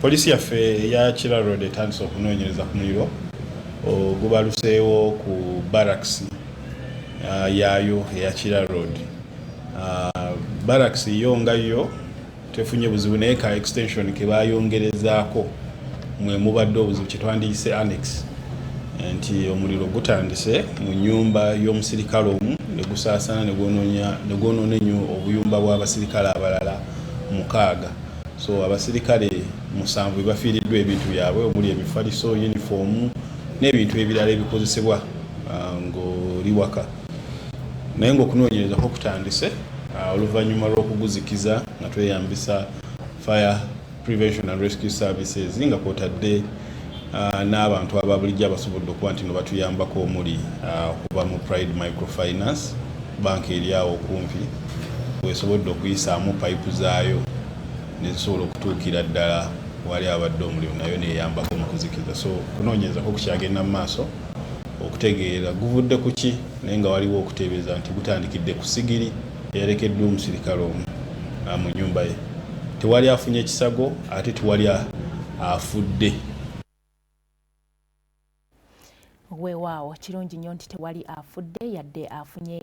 Polisi yaffe ya Kira Road etandise okunoonyereza ku muliro gubaluseewo ku bbalakisi yaayo eya Kira Road. Bbalakisi yo nga yo tefunye buzibu naye ka extension ke baayongerezaako mwe mubadde obuzibu kye twandiyise annex nti omuliro gutandise mu nnyumba y'omusirikale omu ne gusaasana ne gwonoona ennyo obuyumba bw'abasirikale abalala 6. So abasirikale 7 bafiiriddwa ebintu byabwe omuli ebifaliso, uniform n'ebintu ebirala ebikozesebwa ng'oli waka. Naye ng'okunoonyereza ko kutandise oluvannyuma lw'okuguzikiza nga tweyambisa fire prevention and rescue services nga kwotadde n'abantu ababulijjo abasobodde okuba nti no batuyambako omuli okuva mu Pride Microfinance banka eri awo okumpi wesobodde okuyisaamu payipu zaayo nezisobola okutuukira ddala wali abadde omuliro nayo neyambako mu kuzikiza. So kunoonyerezako kukyagenda mu maaso okutegeera guvudde ku ki naye nga waliwo okuteebereza nti gutandikidde ku sigiri eyalekeddwa omusirikale omu mu nnyumba ye. Tewali afunye ekisago ate tewali afudde. Weewaawo kirungi nnyo nti tewali afudde yadde afunye